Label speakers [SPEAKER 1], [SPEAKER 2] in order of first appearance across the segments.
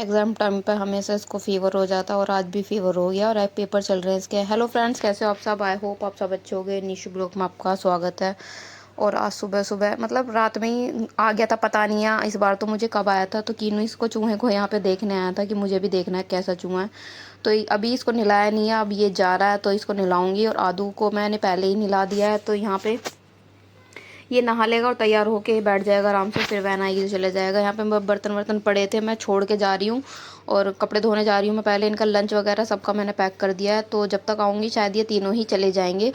[SPEAKER 1] Exam time पे हमेशा इसको फ़ीवर हो जाता है और आज भी फ़ीवर हो गया और अब पेपर चल रहे हैं इसके। हेलो फ्रेंड्स, कैसे हो आप सब? आई होप आप सब अच्छे होंगे। निशु ब्लॉग में आपका स्वागत है। और आज सुबह सुबह मतलब रात में ही आ गया था, पता नहीं है इस बार तो मुझे कब आया था। तो कीनू इसको चूहे को यहाँ पे देखने आया था कि मुझे भी देखना है कैसा चूहा है। तो अभी इसको नहलाया नहीं है, अब ये जा रहा है तो इसको नहलाऊंगी। और आदू को मैंने पहले ही नहला दिया है, तो यहाँ पे ये नहा लेगा और तैयार होके बैठ जाएगा आराम से, फिर वैन आएगी तो चले जाएगा। यहाँ पे बर्तन वर्तन पड़े थे, मैं छोड़ के जा रही हूँ और कपड़े धोने जा रही हूँ मैं। पहले इनका लंच वगैरह सबका मैंने पैक कर दिया है, तो जब तक आऊँगी शायद ये तीनों ही चले जाएंगे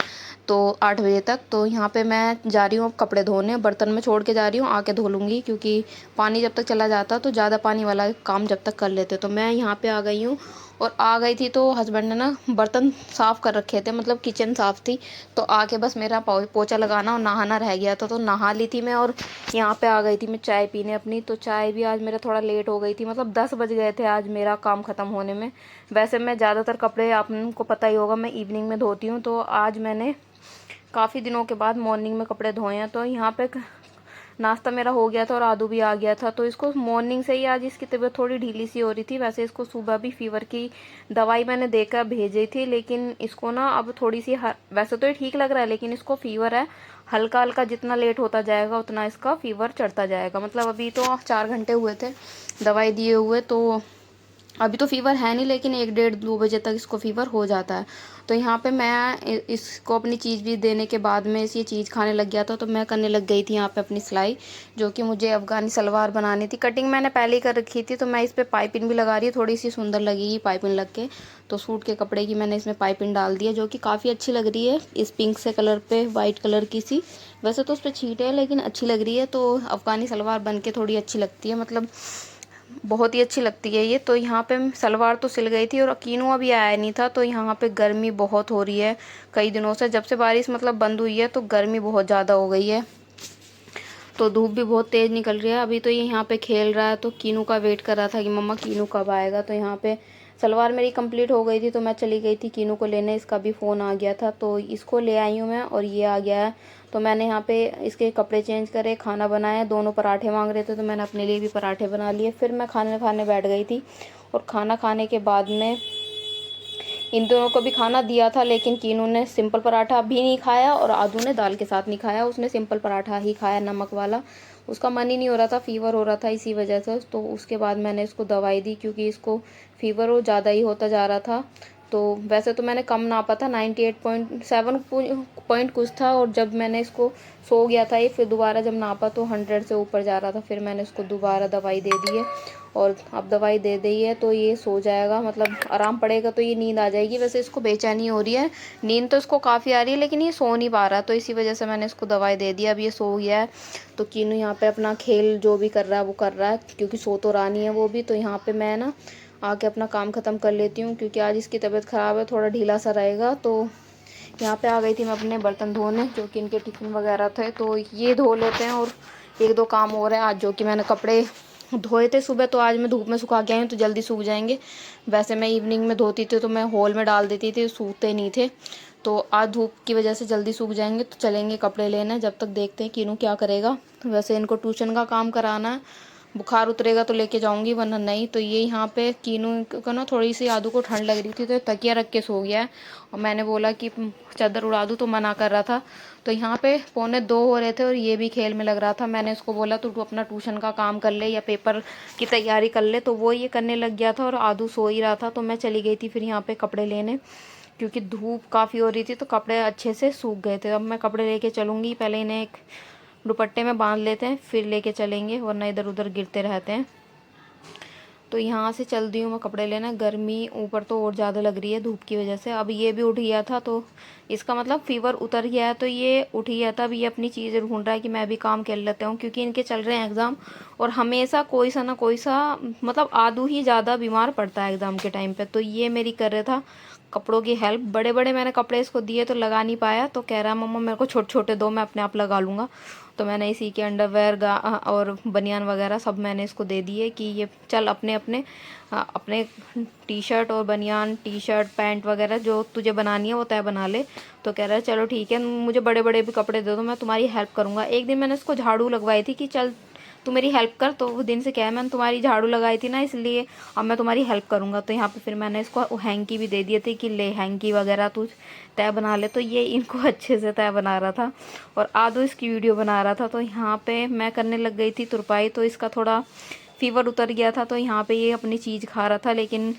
[SPEAKER 1] तो 8 बजे तक। तो यहाँ पे मैं जा रही हूँ अब कपड़े धोने, बर्तन में छोड़ के जा रही हूँ, आके धो लूँगी क्योंकि पानी जब तक चला जाता तो ज़्यादा पानी वाला काम जब तक कर लेते। तो मैं यहाँ पे आ गई हूँ और आ गई थी तो हस्बैंड ने ना बर्तन साफ़ कर रखे थे, मतलब किचन साफ़ थी। तो आके बस मेरा पोछा लगाना और नहाना रह गया था, तो नहा ली थी मैं और यहाँ पे आ गई थी मैं चाय पीने अपनी। तो चाय भी आज मेरा थोड़ा लेट हो गई थी, मतलब 10 बज गए थे आज मेरा काम ख़त्म होने में। वैसे मैं ज़्यादातर कपड़े आपको पता ही होगा मैं इवनिंग में धोती हूँ, तो आज मैंने काफ़ी दिनों के बाद मॉर्निंग में कपड़े धोए हैं। तो यहाँ पे नाश्ता मेरा हो गया था और आदू भी आ गया था, तो इसको मॉर्निंग से ही आज इसकी तबीयत थोड़ी ढीली सी हो रही थी। वैसे इसको सुबह भी फीवर की दवाई मैंने देकर भेजी थी, लेकिन इसको ना अब थोड़ी सी वैसे तो ये ठीक लग रहा है, लेकिन इसको फीवर है हल्का हल्का। जितना लेट होता जाएगा उतना इसका फीवर चढ़ता जाएगा। मतलब अभी तो 4 घंटे हुए थे दवाई दिए हुए, तो अभी तो फ़ीवर है नहीं, लेकिन 1 डेढ़ 2 बजे तक इसको फ़ीवर हो जाता है। तो यहाँ पे मैं इसको अपनी चीज़ भी देने के बाद में ये चीज़ खाने लग गया था, तो मैं करने लग गई थी यहाँ पे अपनी सिलाई, जो कि मुझे अफ़गानी सलवार बनानी थी। कटिंग मैंने पहले ही कर रखी थी, तो मैं इस पर पाइपिंग भी लगा रही हूँ, थोड़ी सी सुंदर लगेगी पाइपिंग लग के। तो सूट के कपड़े की मैंने इसमें पाइपिंग डाल दी है, जो कि काफ़ी अच्छी लग रही है इस पिंक से कलर पे वाइट कलर की सी। वैसे तो उस पर छींटे है लेकिन अच्छी लग रही है, तो अफ़गानी सलवार बन के थोड़ी अच्छी लगती है, मतलब बहुत ही अच्छी लगती है ये। तो यहाँ पे सलवार तो सिल गई थी और कीनू अभी आया नहीं था। तो यहाँ पे गर्मी बहुत हो रही है कई दिनों से, जब से बारिश मतलब बंद हुई है तो गर्मी बहुत ज़्यादा हो गई है। तो धूप भी बहुत तेज़ निकल रही है। अभी तो ये यहाँ पे खेल रहा है, तो कीनू का वेट कर रहा था कि मम्मा कीनू कब आएगा। तो यहाँ पे सलवार मेरी कंप्लीट हो गई थी, तो मैं चली गई थी कीनू को लेने। इसका भी फ़ोन आ गया था, तो इसको ले आई हूँ मैं और ये आ गया है। तो मैंने यहाँ पे इसके कपड़े चेंज करे, खाना बनाया। दोनों पराठे मांग रहे थे, तो मैंने अपने लिए भी पराठे बना लिए। फिर मैं खाने खाने बैठ गई थी और खाना खाने के बाद में इन दोनों को भी खाना दिया था, लेकिन कीनू ने सिंपल पराठा भी नहीं खाया और आदू ने दाल के साथ नहीं खाया। उसने सिंपल पराठा ही खाया नमक वाला, उसका मन ही नहीं हो रहा था, फीवर हो रहा था इसी वजह से। तो उसके बाद मैंने इसको दवाई दी, क्योंकि इसको फीवर वो ज़्यादा ही होता जा रहा था। तो वैसे तो मैंने कम नापा था, 98.7 पॉइंट कुछ था, और जब मैंने इसको सो गया था ये, फिर दोबारा जब नापा तो 100 से ऊपर जा रहा था। फिर मैंने इसको दोबारा दवाई दे दी है और अब दवाई दे दी है तो ये सो जाएगा, मतलब आराम पड़ेगा तो ये नींद आ जाएगी। वैसे इसको बेचैनी हो रही है, नींद तो इसको काफ़ी आ रही है, लेकिन ये सो नहीं पा रहा, तो इसी वजह से मैंने इसको दवाई दे दी। अब ये सो गया है, तो कीनू यहाँ पे अपना खेल जो भी कर रहा है वो कर रहा है, क्योंकि सो तो रहा नहीं है वो भी। तो यहाँ पे मैं ना आके अपना काम ख़त्म कर लेती हूँ, क्योंकि आज इसकी तबीयत ख़राब है, थोड़ा ढीला सा रहेगा। तो यहाँ पे आ गई थी मैं अपने बर्तन धोने, जो कि इनके टिफ़िन वगैरह थे, तो ये धो लेते हैं। और 1-2 काम और है आज, जो कि मैंने कपड़े धोए थे सुबह, तो आज मैं धूप में सुखा के आई हूँ तो जल्दी सूख जाएंगे। वैसे मैं इवनिंग में धोती थी तो मैं हॉल में डाल देती थी, सूखते नहीं थे। तो आज धूप की वजह से जल्दी सूख जाएंगे, तो चलेंगे कपड़े लेने। जब तक देखते हैं कीनू क्या करेगा। वैसे इनको ट्यूशन का काम कराना है, बुखार उतरेगा तो लेके जाऊंगी, वरना नहीं। तो ये यहाँ पे कीनू को ना थोड़ी सी आदू को ठंड लग रही थी, तो तकिया रख के सो गया है। और मैंने बोला कि चादर उड़ा दूँ, तो मना कर रहा था। तो यहाँ पे 1:45 हो रहे थे और ये भी खेल में लग रहा था। मैंने इसको बोला तू अपना ट्यूशन का काम कर ले या पेपर की तैयारी कर ले, तो वो ये करने लग गया था और आदू सो ही रहा था। तो मैं चली गई थी फिर यहाँ पे कपड़े लेने, क्योंकि धूप काफ़ी हो रही थी तो कपड़े अच्छे से सूख गए थे। अब मैं कपड़े लेके चलूँगी, पहले इन्हें एक दुपट्टे में बांध लेते हैं फिर लेके चलेंगे, वरना इधर उधर गिरते रहते हैं। तो यहाँ से चल दी हूँ मैं कपड़े लेना। गर्मी ऊपर तो और ज़्यादा लग रही है धूप की वजह से। अब ये भी उठ गया था, तो इसका मतलब फीवर उतर गया है, तो ये उठ गया था। अब ये अपनी चीज़ें ढूंढ रहा है कि मैं भी काम कर लेता हूँ, क्योंकि इनके चल रहे हैं एग्ज़ाम, और हमेशा कोई सा ना कोई सा, मतलब आदू ही ज़्यादा बीमार पड़ता है एग्ज़ाम के टाइम पर। तो ये मेरी कर रहा था कपड़ों की हेल्प। बड़े बड़े मैंने कपड़े इसको दिए तो लगा नहीं पाया, तो कह रहा मम्मा मेरे को छोटे छोटे दो, मैं अपने आप लगा लूँगा। तो मैंने इसी के अंडरवेयर और बनियान वगैरह सब मैंने इसको दे दिए कि ये चल अपने अपने अपने टी शर्ट और बनियान, टी शर्ट पैंट वगैरह जो तुझे बनानी है वो तय बना ले। तो कह रहा है चलो ठीक है, मुझे बड़े बड़े भी कपड़े दे दो, मैं तुम्हारी हेल्प करूँगा। एक दिन मैंने इसको झाड़ू लगवाई थी कि चल तू मेरी हेल्प कर। तो वो दिन से क्या है, मैंने तुम्हारी झाड़ू लगाई थी ना, इसलिए अब मैं तुम्हारी हेल्प करूँगा। तो यहाँ पे फिर मैंने इसको हैंकी भी दे दिए थे कि ले हैंकी वगैरह तू तय बना ले। तो ये इनको अच्छे से तय बना रहा था और आदो इसकी वीडियो बना रहा था। तो यहाँ पे मैं करने लग गई थी तुरपाई, तो इसका थोड़ा फीवर उतर गया था। तो यहाँ पे ये अपनी चीज़ खा रहा था, लेकिन